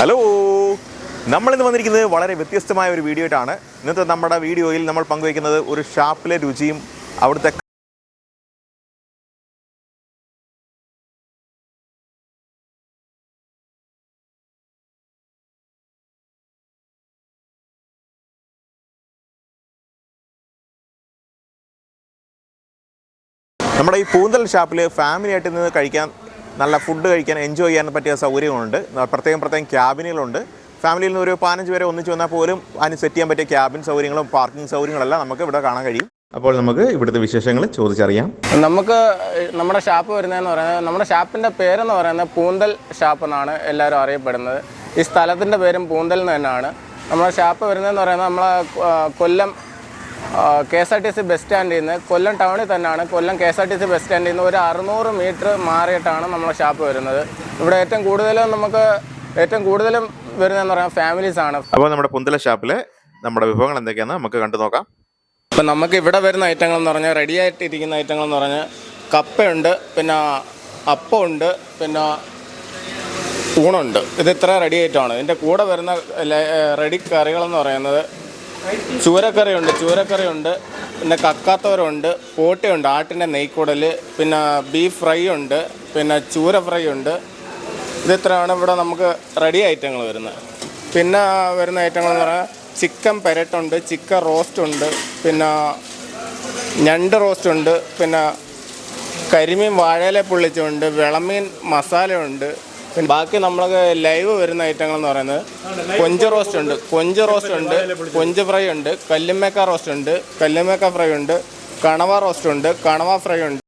Hello, നമ്മളിന്ന് വന്നിരിക്കുന്നത് വളരെ വ്യത്യസ്തമായ ഒരു വീഡിയോ ആയിട്ടാണ്. ഇന്നത്തെ നമ്മുടെ വീഡിയോയിൽ നമ്മൾ പങ്കുവയ്ക്കുന്നത് ഒരു ഷാപ്പിലെ രുചിയും അവിടുത്തെ നമ്മുടെ ഈ പൂന്തൽ ഷാപ്പിൽ ഫാമിലി ആയിട്ട് നിന്ന് കഴിക്കാൻ, നല്ല ഫുഡ് കഴിക്കാൻ, എൻജോയ് ചെയ്യാൻ പറ്റിയ സൗകര്യങ്ങളുണ്ട്. പ്രത്യേകം ക്യാബിനുകളുണ്ട്. ഫാമിലിയിൽ നിന്ന് ഒരു 15 പേരെ ഒന്നിച്ച് വന്നാൽ പോലും അതിന് സെറ്റ് ചെയ്യാൻ പറ്റിയ ക്യാബിൻ സൗകര്യങ്ങളും പാർക്കിംഗ് സൗകര്യങ്ങളെല്ലാം നമുക്ക് ഇവിടെ കാണാൻ കഴിയും. അപ്പോൾ നമുക്ക് ഇവിടുത്തെ വിശേഷങ്ങൾ ചോദിച്ചറിയാം. നമുക്ക് നമ്മുടെ ഷാപ്പ് വരുന്നതെന്ന് പറയുന്നത്, നമ്മുടെ ഷാപ്പിൻ്റെ പേരെന്ന് പറയുന്നത് പൂന്തൽ ഷാപ്പ് എന്നാണ് എല്ലാവരും അറിയപ്പെടുന്നത്. ഈ സ്ഥലത്തിൻ്റെ പേരും പൂന്തൽ എന്ന് തന്നെയാണ്. നമ്മുടെ ഷാപ്പ് വരുന്നതെന്ന് പറയുന്നത് നമ്മളെ കൊല്ലം KSRTC ബസ് സ്റ്റാൻഡിൽ നിന്ന്, കൊല്ലം ടൗണിൽ തന്നെയാണ്. കൊല്ലം KSRTC ബസ് സ്റ്റാൻഡിൽ നിന്ന് ഒരു 600 മീറ്റർ മാറിയിട്ടാണ് നമ്മുടെ ഷാപ്പ് വരുന്നത്. ഇവിടെ ഏറ്റവും കൂടുതലും വരുന്നതെന്ന് പറയുന്നത് ഫാമിലീസാണ്. അപ്പോൾ നമ്മുടെ പൂന്തൽ ഷാപ്പിലെ നമ്മുടെ വിഭവങ്ങൾ എന്തൊക്കെയാണെന്ന് നമുക്ക് കണ്ടു നോക്കാം. ഇപ്പം നമുക്ക് ഇവിടെ വരുന്ന ഐറ്റങ്ങൾ എന്ന് പറഞ്ഞാൽ, റെഡി ആയിട്ടിരിക്കുന്ന ഐറ്റങ്ങൾ എന്ന് പറഞ്ഞാൽ കപ്പയുണ്ട്, പിന്നെ അപ്പമുണ്ട്, പിന്നെ ഊണുണ്ട്. ഇത് ഇത്ര റെഡി ആയിട്ടാണ്. ഇതിൻ്റെ കൂടെ വരുന്ന റെഡി കറികളെന്ന് പറയുന്നത് ചൂരക്കറിയുണ്ട്, പിന്നെ കക്കാത്തോരമുണ്ട്, പോട്ടയുണ്ട്, ആട്ടിൻ്റെ നെയ്ക്കുടൽ, പിന്നെ ബീഫ് ഫ്രൈ ഉണ്ട്, പിന്നെ ചൂര ഫ്രൈ ഉണ്ട്. ഇതിത്രയാണ് ഇവിടെ നമുക്ക് റെഡി ഐറ്റങ്ങൾ വരുന്നത്. പിന്നെ വരുന്ന ഐറ്റങ്ങൾ എന്ന് പറഞ്ഞാൽ ചിക്കൻ പെരട്ടുണ്ട്, ചിക്കൻ റോസ്റ്റ് ഉണ്ട്, പിന്നെ ഞണ്ട് റോസ്റ്റ് ഉണ്ട്, പിന്നെ കരിമീൻ വാഴയില പൊള്ളിച്ചുണ്ട്, വിളമീൻ മസാലയുണ്ട്. പിന്നെ ബാക്കി നമ്മൾക്ക് ലൈവ് വരുന്ന ഐറ്റങ്ങൾ എന്ന് പറയുന്നത് കൊഞ്ച് റോസ്റ്റ് ഉണ്ട്, കൊഞ്ച് ഫ്രൈ ഉണ്ട്, കല്ലുമ്മേക്ക റോസ്റ്റ് ഉണ്ട്, കല്ലുമ്മേക്ക ഫ്രൈ ഉണ്ട്, കണവ റോസ്റ്റ് ഉണ്ട്, കണവ ഫ്രൈ ഉണ്ട്.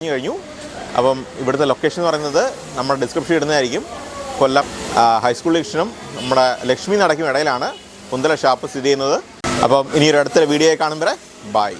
കഴിഞ്ഞു. അപ്പം ഇവിടുത്തെ ലൊക്കേഷൻ എന്ന് പറയുന്നത് നമ്മുടെ ഡിസ്ക്രിപ്ഷൻ ഇടുന്നതായിരിക്കും. കൊല്ലം ഹൈസ്കൂൾ ജംഗ്ഷനും നമ്മുടെ ലക്ഷ്മി നടക്കും ഇടയിലാണ് പൂന്തൽ ഷാപ്പ് സ്ഥിതി ചെയ്യുന്നത്. അപ്പം ഇനിയൊരു അടുത്ത വീഡിയോ കാണുമ്പോൾ ബൈ.